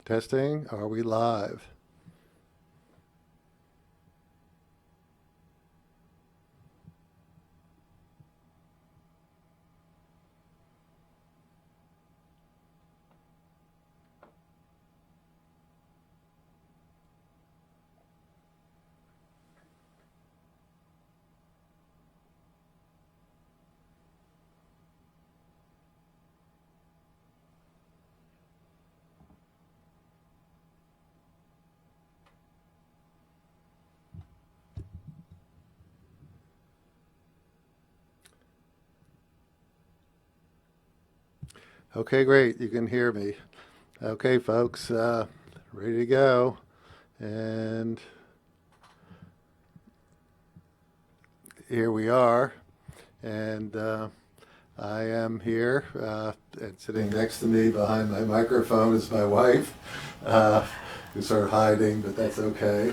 Testing. Are we live? Okay, great. You can hear me. Okay, folks, ready to go. And here we are. And I am here. And sitting next to me behind my microphone is my wife, who's sort of hiding, but that's okay.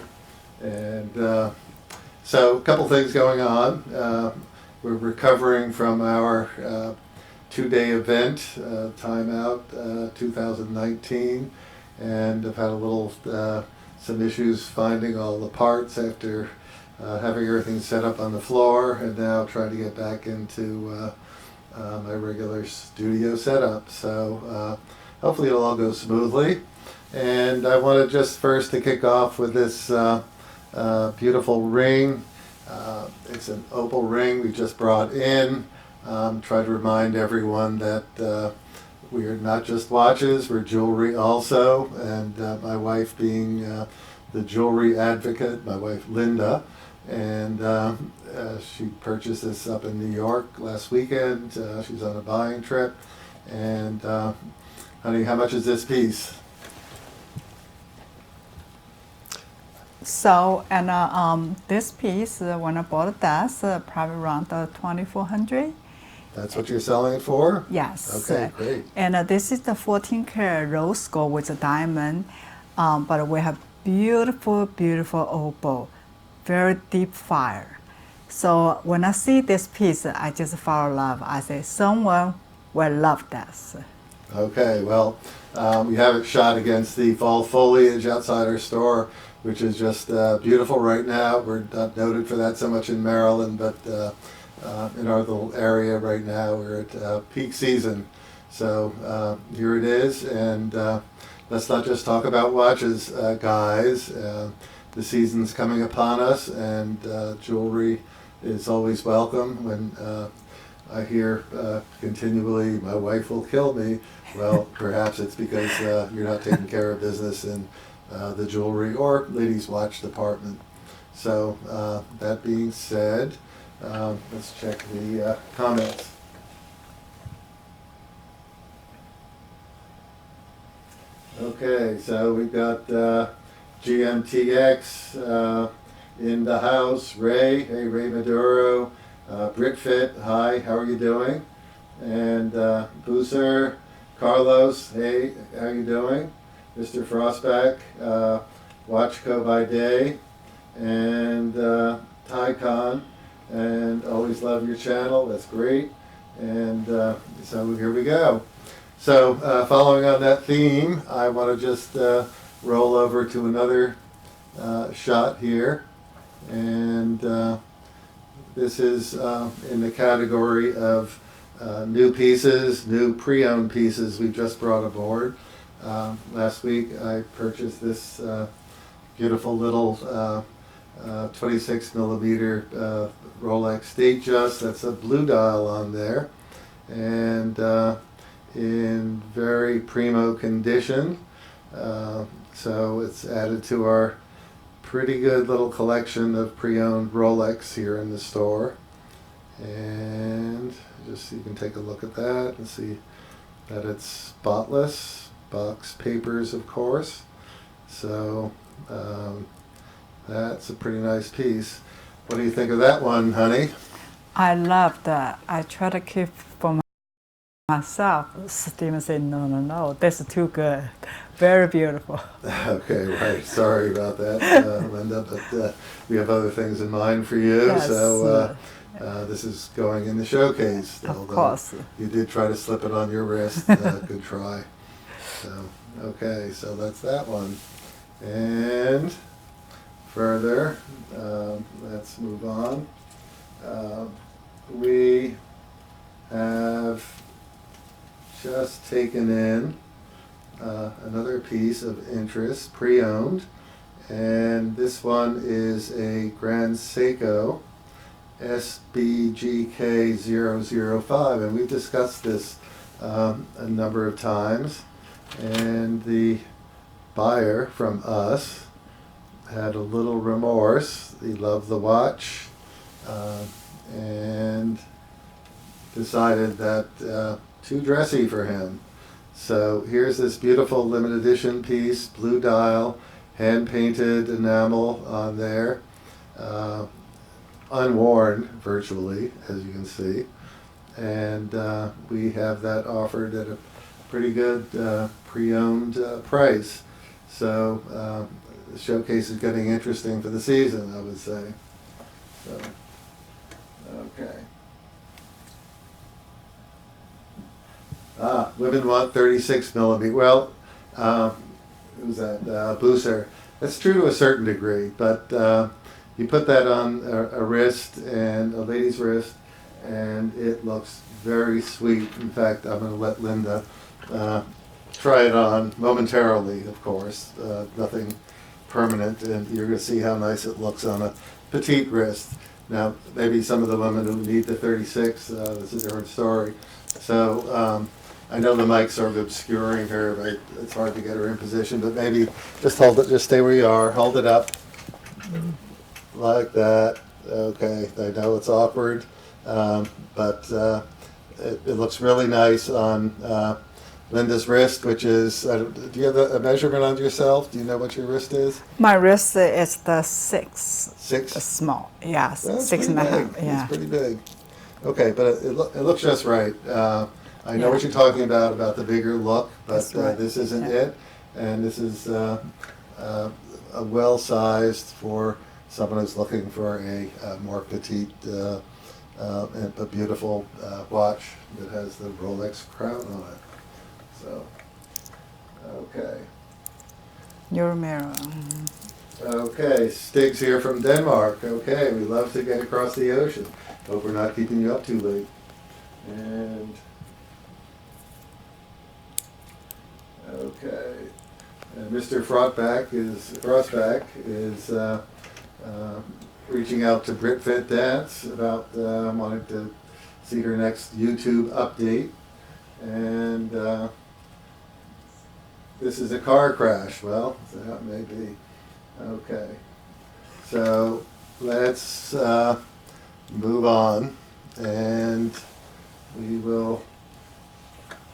And so a couple things going on. We're recovering from our two-day event, Timeout 2019, and I've had a little, some issues finding all the parts after having everything set up on the floor, and now trying to get back into my regular studio setup. So hopefully it'll all go smoothly. And I wanted just first to kick off with this beautiful ring. It's an opal ring we just brought in. Try to remind everyone that we are not just watches, we're jewelry also, and my wife being the jewelry advocate, my wife Linda, and she purchased this up in New York last weekend. She's on a buying trip, and honey, how much is this piece? So, and this piece, when I bought that, probably around 2,400. That's what you're selling it for? Yes. Okay, great. And this is the 14 karat rose gold with a diamond, but we have beautiful, beautiful opal, very deep fire. So when I see this piece, I just fall in love. I say, someone will love this. Okay, well, we have it shot against the fall foliage outside our store, which is just beautiful right now. We're not noted for that so much in Maryland, but in our little area right now, we're at peak season. So here it is, and let's not just talk about watches, guys. The season's coming upon us, and jewelry is always welcome. When I hear continually, my wife will kill me, well, perhaps it's because you're not taking care of business in the jewelry or ladies' watch department. So that being said, let's check the comments. Okay, so we've got GMTX in the house. Ray, hey Ray Maduro. Britfit, hi, how are you doing? And Booser, Carlos, hey, how are you doing? Mr. Frostback, Watchco by day, and Tycon, and always love your channel, that's great. And so here we go. So following on that theme, I want to just roll over to another shot here, and this is in the category of new pieces, new pre-owned pieces we just brought aboard. Last week I purchased this beautiful little 26 millimeter Rolex Datejust. That's a blue dial on there, and in very primo condition. So it's added to our pretty good little collection of pre-owned Rolex here in the store. And just so you can take a look at that and see that it's spotless. Box papers, of course. So that's a pretty nice piece. What do you think of that one, honey? I love that. I try to keep for myself. Steven said, no, no, no, that's too good. Very beautiful. Okay, right. Sorry about that, Linda, but we have other things in mind for you. Yes. So this is going in the showcase. Of course. You did try to slip it on your wrist. Good try. So Okay, so that's that one. And further, let's move on. We have just taken in another piece of interest, pre-owned, and this one is a Grand Seiko SBGK005, and we've discussed this a number of times, and the buyer from us had a little remorse. He loved the watch and decided that too dressy for him. So here's this beautiful limited edition piece, blue dial, hand painted enamel on there, unworn virtually, as you can see, and we have that offered at a pretty good pre-owned price. So the showcase is getting interesting for the season, I would say. So, okay. Women want 36 millimeter. Well, who's that? Booser. That's true to a certain degree, but you put that on a wrist, and a lady's wrist, and it looks very sweet. In fact, I'm going to let Linda try it on momentarily, of course. Nothing permanent, and you're going to see how nice it looks on a petite wrist. Now, maybe some of the women who need the 36, that's a different story. So I know the mic's sort of obscuring her, but it's hard to get her in position, but maybe just hold it, just stay where you are, hold it up like that. Okay, I know it's awkward, but it looks really nice on Linda's wrist, which is, do you have a measurement on yourself? Do you know what your wrist is? My wrist is the 6. 6? The small, yes, Well, 6.5. Yeah. It's pretty big. Okay, but it looks just right. I know what you're talking about the bigger look, but right. this isn't it. And this is well-sized for someone who's looking for a more petite but beautiful watch that has the Rolex crown on it. So, okay. Your mirror. Okay, Stig's here from Denmark. Okay, we love to get across the ocean. Hope we're not keeping you up too late. And okay, and Mr. Frostback is reaching out to Britfit Dance about wanting to see her next YouTube update, and this is a car crash. Well, that may be. Okay, so let's move on, and we will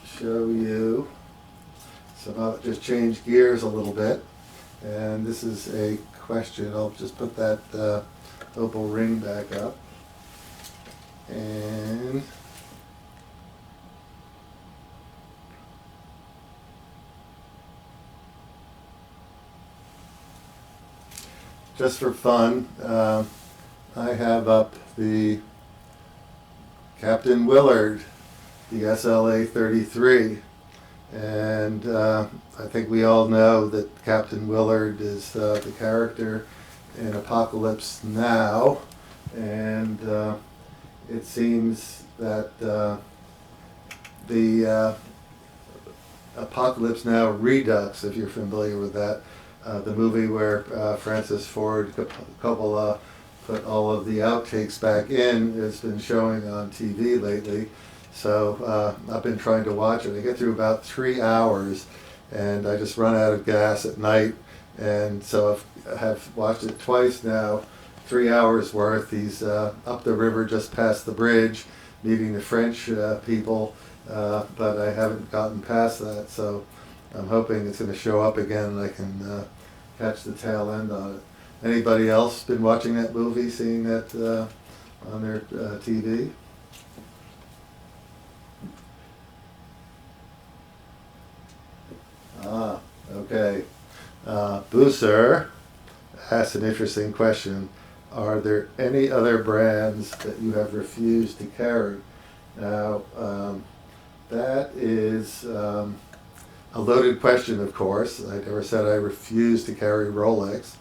show you some, just change gears a little bit, and this is a question. I'll just put that opal ring back up, and just for fun, I have up the Captain Willard, the SLA33, and I think we all know that Captain Willard is the character in Apocalypse Now, and it seems that the Apocalypse Now Redux, if you're familiar with that, the movie where Francis Ford Coppola put all of the outtakes back in, has been showing on TV lately. So I've been trying to watch it. I get through about 3 hours, and I just run out of gas at night. And so I have watched it twice now, 3 hours worth. He's up the river just past the bridge, meeting the French people, but I haven't gotten past that. So I'm hoping it's going to show up again and I can catch the tail end on it. Anybody else been watching that movie, seeing that on their TV? Okay. Booser asked an interesting question. Are there any other brands that you have refused to carry? Now, that is a loaded question, of course. I never said I refuse to carry Rolex.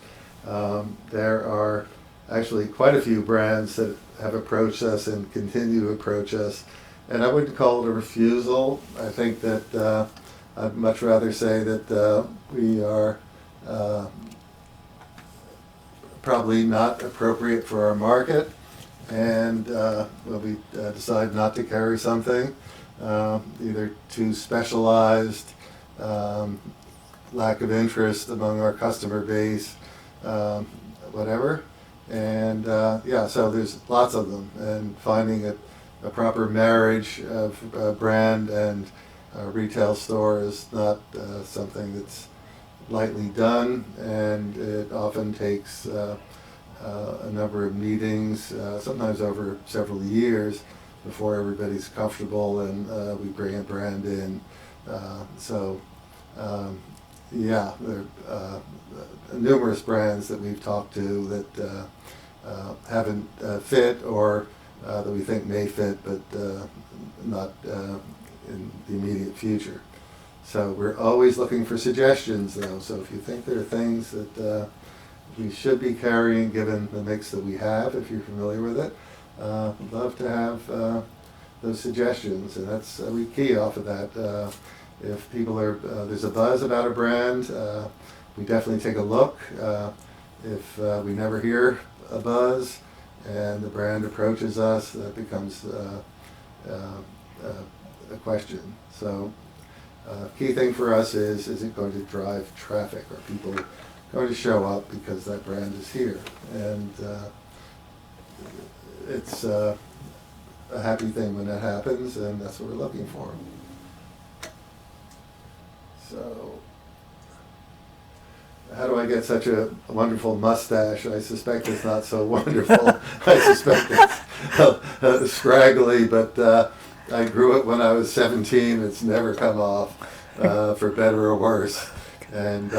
There are actually quite a few brands that have approached us and continue to approach us, and I wouldn't call it a refusal. I think that I'd much rather say that we are probably not appropriate for our market, and when we decide not to carry something, either too specialized, lack of interest among our customer base, whatever. And yeah, so there's lots of them, and finding a proper marriage of brand and retail store is not something that's lightly done, and it often takes a number of meetings, sometimes over several years, before everybody's comfortable and we bring a brand in. Yeah, there are numerous brands that we've talked to that haven't fit, or that we think may fit, but not in the immediate future. So we're always looking for suggestions, though. So if you think there are things that we should be carrying, given the mix that we have, if you're familiar with it, I'd love to have those suggestions, and that's we key off of that. If people are there's a buzz about a brand, we definitely take a look. If we never hear a buzz and the brand approaches us, that becomes a question. So key thing for us is it going to drive traffic? Are people going to show up because that brand is here? And it's a happy thing when that happens, and that's what we're looking for. So, how do I get such a wonderful mustache? I suspect it's not so wonderful. I suspect it's scraggly, but I grew it when I was 17. It's never come off, for better or worse, and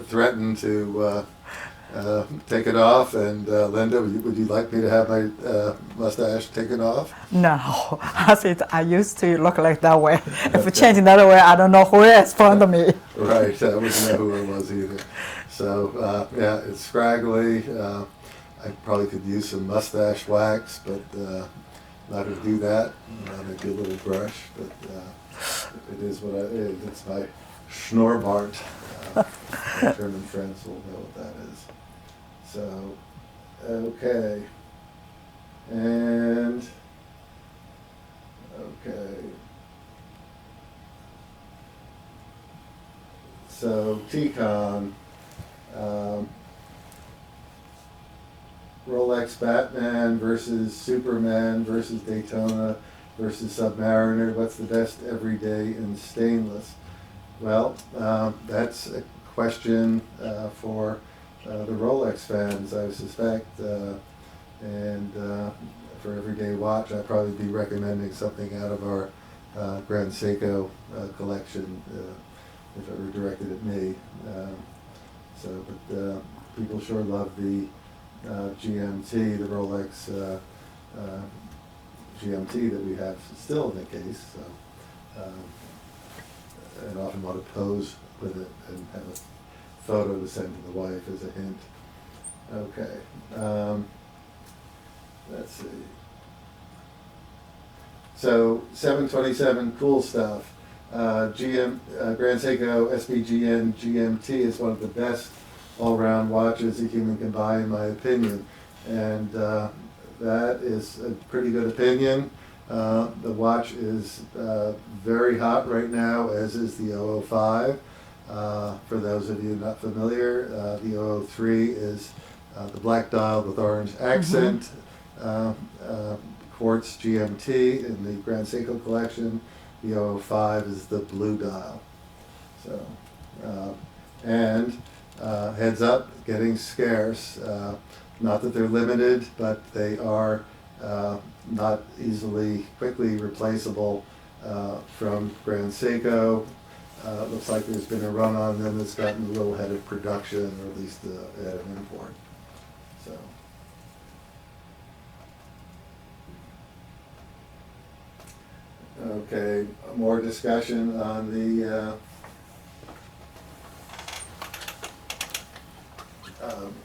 threatened to take it off. And Linda, would you like me to have my mustache taken off? No, I used to look like that way. If it changed another way, I don't know who is in front of me. Right, I wouldn't know who it was either. So yeah, it's scraggly. I probably could use some mustache wax, but not to do that. Maybe a little brush, but it is what it is. It's my Schnurrbart. German friends will know what that is. So, okay. And, okay. So, TCON, Rolex Batman versus Superman versus Daytona versus Submariner. What's the best everyday in stainless? Well, that's a question for the Rolex fans, I suspect, and for everyday watch, I'd probably be recommending something out of our Grand Seiko collection, if it were directed at me. But people sure love the GMT, the Rolex GMT that we have still in the case, so, and often want to pose with it and have a photo to send to the wife as a hint. Okay, let's see. So 727, cool stuff. Grand Seiko SBGN GMT is one of the best all-round watches a human can buy, in my opinion, and that is a pretty good opinion. The watch is very hot right now, as is the 005. For those of you not familiar, the 003 is the black dial with orange accent, quartz GMT in the Grand Seiko collection. The 005 is the blue dial. So, and heads up, getting scarce. Not that they're limited, but they are not quickly replaceable from Grand Seiko. Looks like there's been a run on them that's gotten a little ahead of production, or at least ahead of import. So, okay, more discussion on the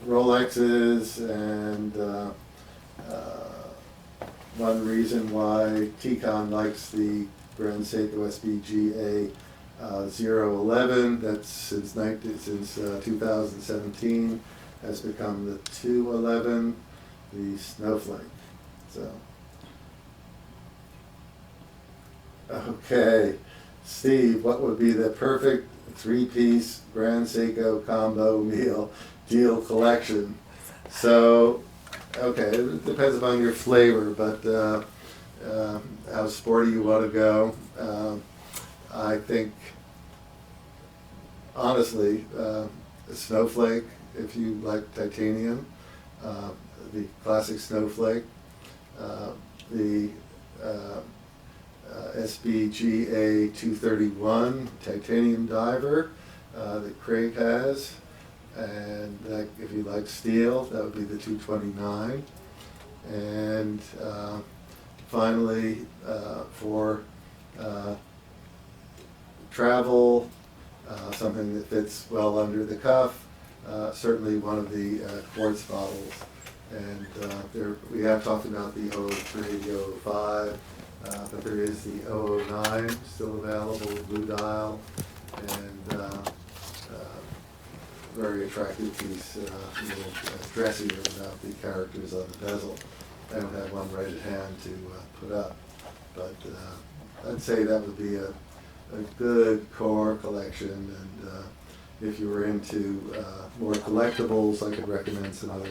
Rolexes, and one reason why T-Con likes the Grand Seiko SBGA 011, that's since 2017, has become the 211, the Snowflake. So, okay, Steve, what would be the perfect three-piece Grand Seiko combo meal deal collection? So, okay, it depends upon your flavor, but how sporty you want to go. I think, honestly, a Snowflake, if you like titanium, the classic Snowflake, the SBGA 231 titanium diver that Craig has, and if you like steel, that would be the 229. And finally, for travel, something that fits well under the cuff, certainly one of the quartz bottles. And we have talked about the 003, the 005, but there is the 009 still available, blue dial, and very attractive piece, a little dressier without the characters on the bezel. I don't have one right at hand to put up, but I'd say that would be a good core collection. And if you were into more collectibles, I could recommend some other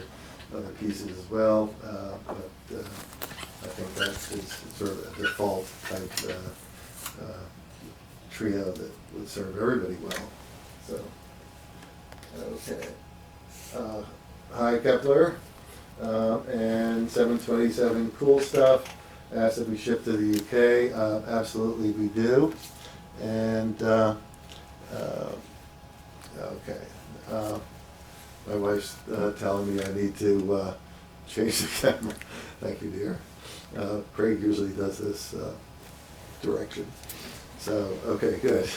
pieces as well. But I think that is sort of a default type trio that would serve everybody well. So, okay. Hi Kepler, and 727 Cool Stuff asked if we ship to the UK. Absolutely we do. And okay, my wife's telling me I need to change the camera. Thank you, dear. Craig usually does this direction. So, okay, good.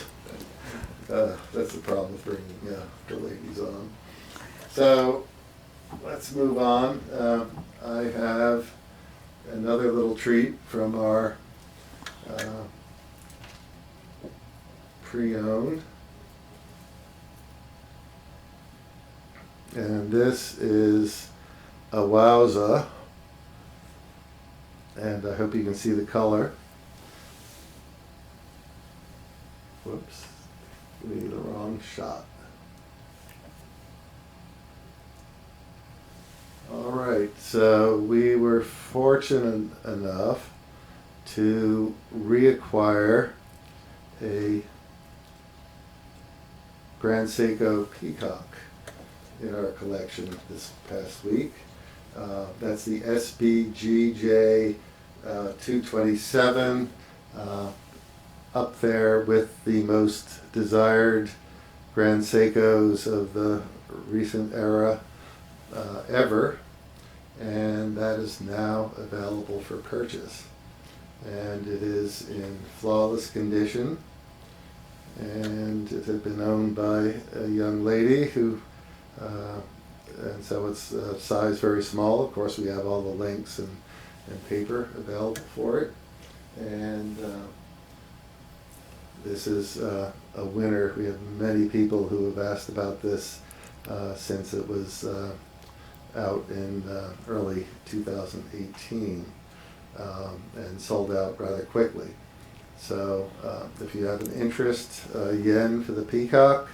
That's the problem with bringing the ladies on. So, let's move on. I have another little treat from our pre-owned. And this is a wowza. And I hope you can see the color. Whoops, give me the wrong shot. All right, so we were fortunate enough to reacquire a Grand Seiko Peacock in our collection this past week. That's the SBGJ 227, up there with the most desired Grand Seikos of the recent era ever, and that is now available for purchase. And it is in flawless condition, and it had been owned by a young lady who and so it's size very small. Of course, we have all the links and paper available for it. And this is a winner. We have many people who have asked about this since it was out in early 2018 and sold out rather quickly. So if you have an interest, yen for the Peacock,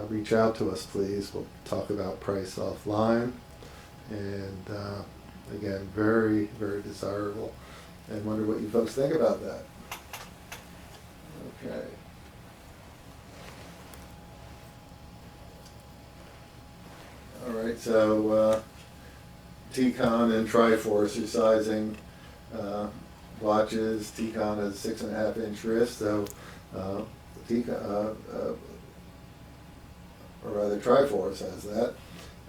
reach out to us, please. We'll talk about price offline. And again, very, very desirable. And wonder what you folks think about that. Okay. All right, so T-Con and Triforce are sizing watches. T-Con has 6.5-inch wrist, so T-Con, or rather Triforce has that.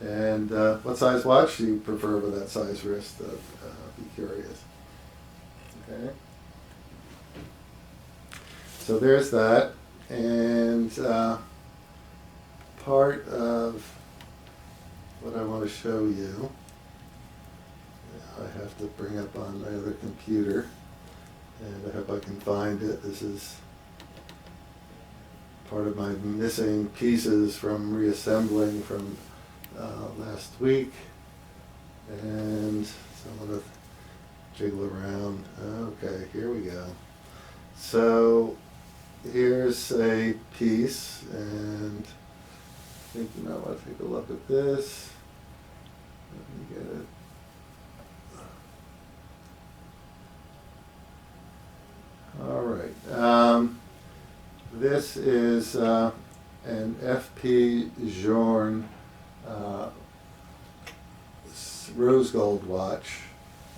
And what size watch do you prefer with that size wrist? Be curious. Okay. So there's that. And part of what I want to show you. I have to bring up on my other computer, and I hope I can find it. This is part of my missing pieces from reassembling from last week. And so I'm going to jiggle around. Okay, here we go. So here's a piece, and I think you might want to take a look at this. Let me get it. All right. This is an FP Jorn rose gold watch.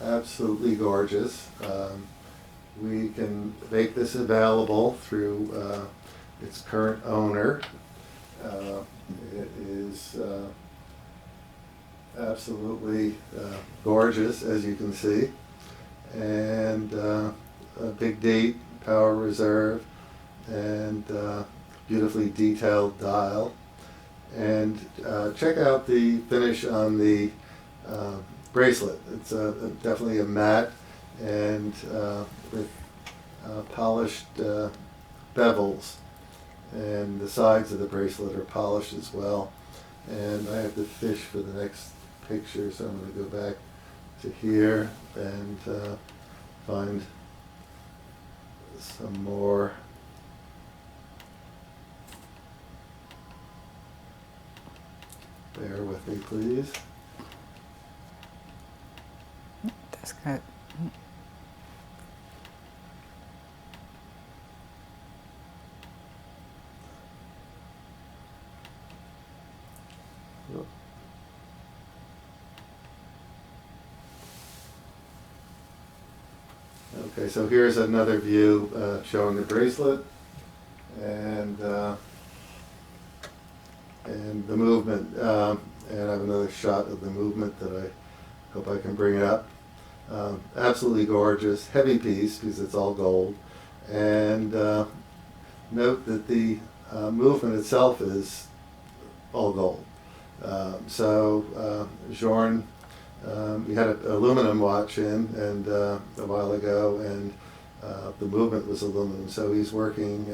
Absolutely gorgeous. We can make this available through its current owner. It is absolutely gorgeous, as you can see, and a big date, power reserve, and beautifully detailed dial. And check out the finish on the bracelet. It's definitely a matte and with polished bevels, and the sides of the bracelet are polished as well. And I have to fish for the next picture, so I'm going to go back to here and find some more. Bear with me, please. That's good. Okay, so here's another view showing the bracelet and the movement. And I have another shot of the movement that I hope I can bring up. Absolutely gorgeous, heavy piece because it's all gold. And note that the movement itself is all gold. Jorn, we had an aluminum watch in and a while ago, and the movement was aluminum. So he's working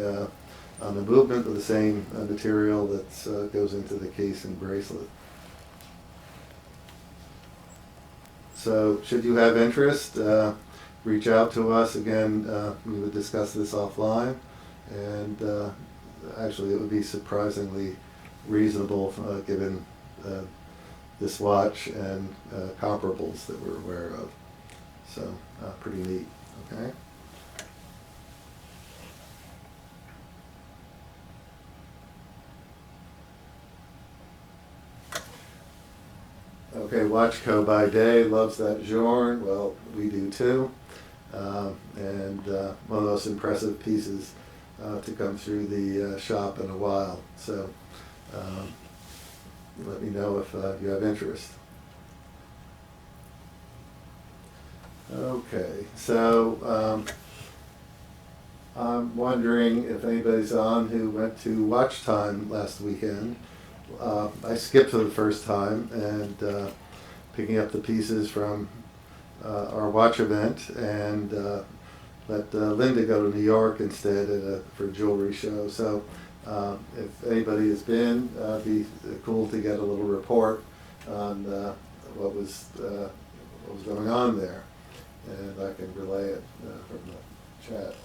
on the movement with the same material that goes into the case and bracelet. So should you have interest, reach out to us. Again, we would discuss this offline, and actually it would be surprisingly reasonable given this watch and comparables that we're aware of. So pretty neat, okay? Okay, Watchco by Day loves that Jorn. Well, we do too. And one of the most impressive pieces to come through the shop in a while. So let me know if you have interest. Okay, so I'm wondering if anybody's on who went to Watch Time last weekend. I skipped for the first time and picking up the pieces from our watch event, and let Linda go to New York instead for a jewelry show. So if anybody has been, it'd be cool to get a little report on what was going on there, and I can relay it from the chat.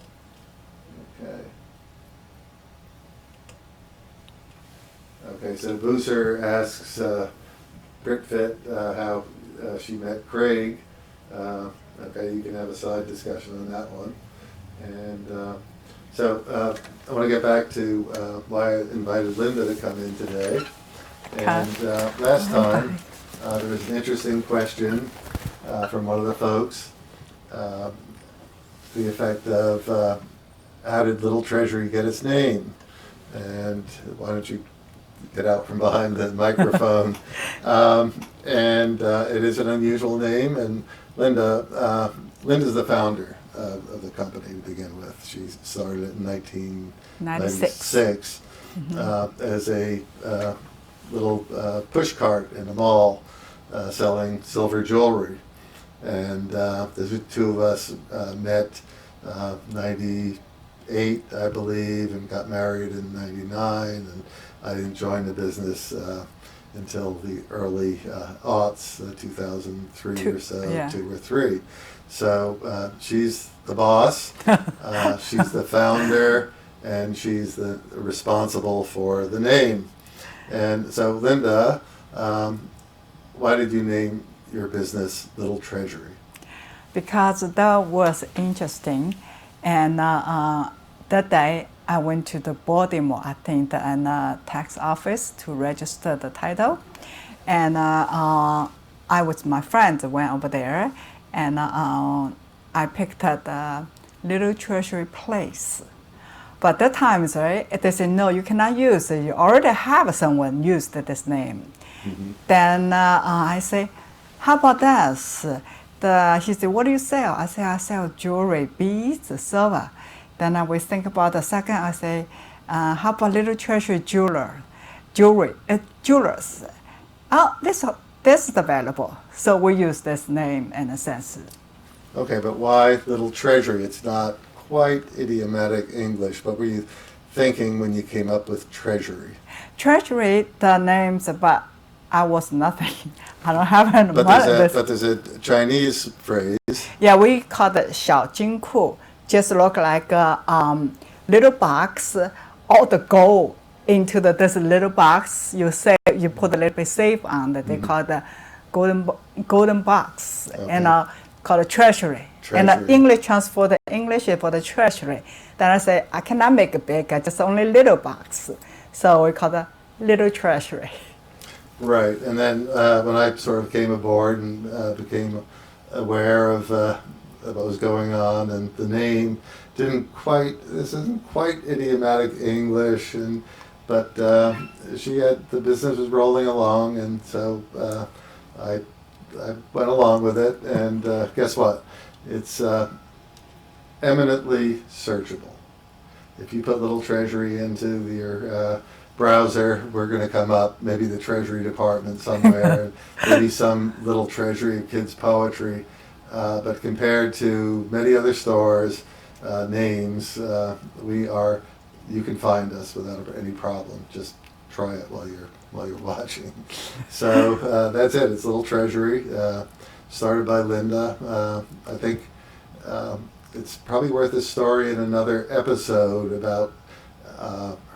Okay. Okay, so Booser asks Brickfit how she met Craig. Okay, you can have a side discussion on that one. And so I want to get back to why I invited Linda to come in today. And last time there was an interesting question from one of the folks to the effect of how did Little Treasury get its name? And why don't you get out from behind the microphone? And it is an unusual name, and Linda's the founder of the company to begin with. She started it in 1996 as a little push cart in the mall selling silver jewelry. And the two of us met 98, I believe, and got married in 99. And I didn't join the business until the early aughts, 2003 or so, Yeah. 2 or 3. So she's the boss, she's the founder, and she's the responsible for the name. And so, Linda, why did you name your business Little Treasury? Because that was interesting, and that day I went to the Baltimore, I think, the tax office to register the title, and I with my friends went over there, and I picked up the Little Treasury place. But that time, right, they said, no, you cannot use it. You already have someone use this name. Mm-hmm. Then I say, how about this? He said, what do you sell? I say, I sell jewelry, beads, silver. Then I will think about the second. I say, how about Little Treasury jewelers? Oh, this is available. So we use this name in a sense. Okay, but why Little Treasury? It's not quite idiomatic English. What were you thinking when you came up with Treasury? Treasury, the names, but I was nothing. I don't have any money. But there's a Chinese phrase. Yeah, we call it 小金库. Just look like a little box, all the gold into this little box. You put a little bit safe on it. They call it the golden box, okay. And called it treasury. And English transfer the English for the treasury. Then I say, I cannot make it big, just only little box. So we call it Little Treasury. Right, and then when I sort of came aboard and became aware of what was going on, and the name this isn't quite idiomatic English, but the business was rolling along, and so I went along with it, and guess what? It's eminently searchable. If you put Little Treasury into your browser, we're going to come up, maybe the Treasury Department somewhere, maybe some Little Treasury of kids' poetry. But compared to many other stores, names, you can find us without any problem. Just try it while you're watching. So that's it. It's Little Treasury, started by Linda. I think it's probably worth a story in another episode about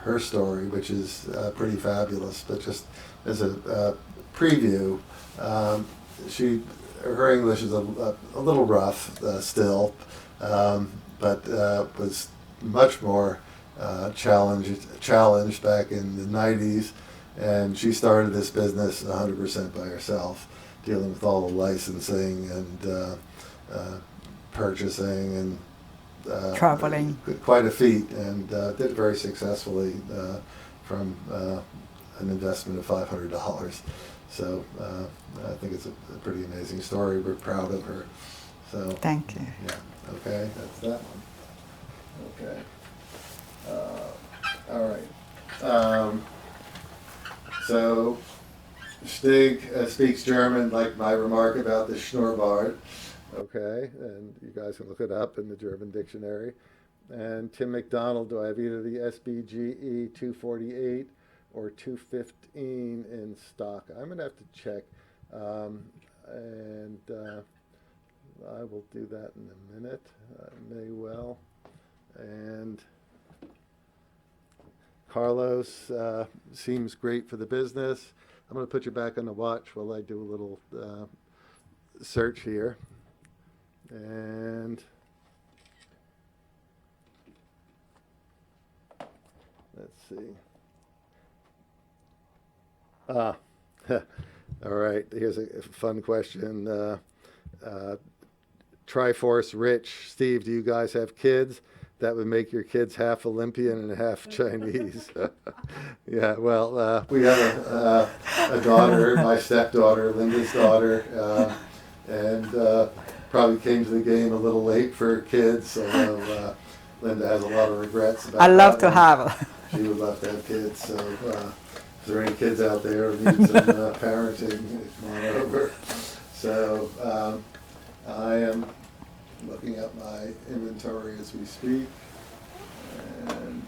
her story, which is pretty fabulous. But just as a preview, her English is a little rough still, but was much more challenged back in the 90s, and she started this business 100% by herself, dealing with all the licensing and purchasing and traveling. Quite a feat, and did it very successfully from an investment of $500. So I think it's a pretty amazing story. We're proud of her. So thank you. Yeah. Okay, that's that one. Okay. All right. So Stig speaks German, like my remark about the Schnurrbart. Okay, and you guys can look it up in the German dictionary. And Tim McDonald, do I have either the SBGE 248 or 215 in stock? I'm going to have to check, and I will do that in a minute. I may well. And Carlos seems great for the business. I'm going to put you back on the watch while I do a little search here. And let's see. All right, here's a fun question. Triforce Rich, Steve, do you guys have kids? That would make your kids half Olympian and half Chinese. Yeah, well, we have a daughter, my stepdaughter, Linda's daughter, and probably came to the game a little late for kids, although Linda has a lot of regrets about I love that to have. She would love to have kids, so there any kids out there who need some parenting, come on over. So I am looking up my inventory as we speak, and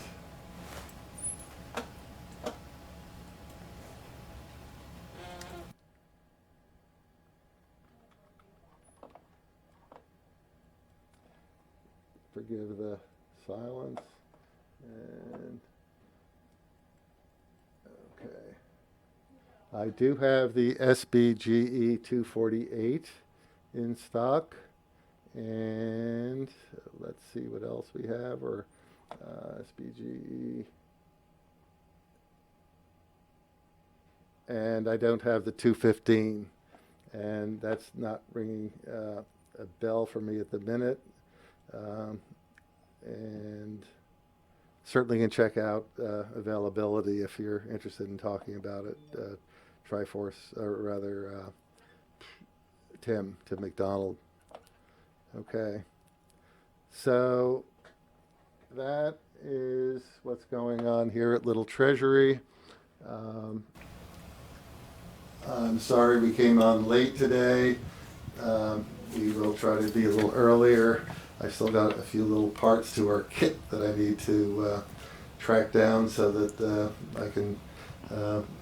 forgive the silence. And okay, I do have the SBGE 248 in stock, and let's see what else we have, or SBGE, and I don't have the 215, and that's not ringing a bell for me at the minute. And certainly can check out availability if you're interested in talking about it. Triforce, or rather, Tim McDonald. Okay. So that is what's going on here at Little Treasury. I'm sorry we came on late today. We will try to be a little earlier. I still got a few little parts to our kit that I need to track down so that I can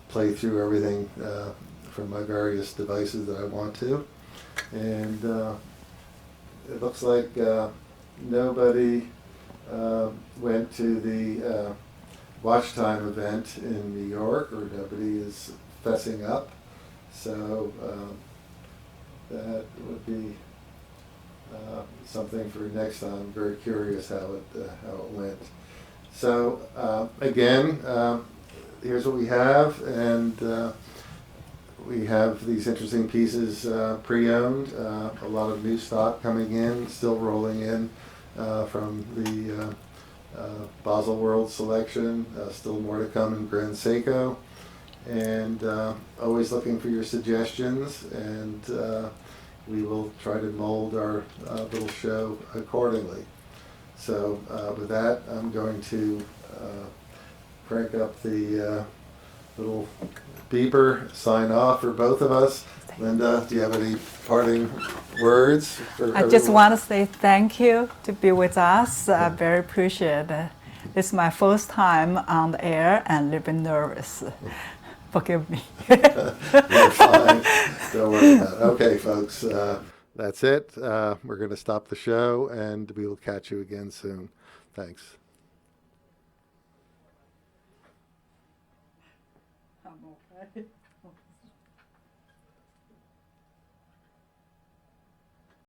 play through everything from my various devices that I want to. And it looks like nobody went to the watch time event in New York, or nobody is fessing up. So that would be something for next time. I'm very curious how it went. So again, here's what we have, and we have these interesting pieces pre-owned. A lot of new stock coming in, still rolling in from the Basel World selection. Still more to come in Grand Seiko, and always looking for your suggestions, and we will try to mold our little show accordingly. So with that, I'm going to crank up the little beeper, sign off for both of us. Linda, do you have any parting words for everyone? I just want to say thank you to be with us. I very appreciate it. It's my first time on the air and a little bit nervous. Forgive me. You're fine. Don't worry about it. Okay, folks, that's it. We're going to stop the show, and we will catch you again soon. Thanks. I'm okay.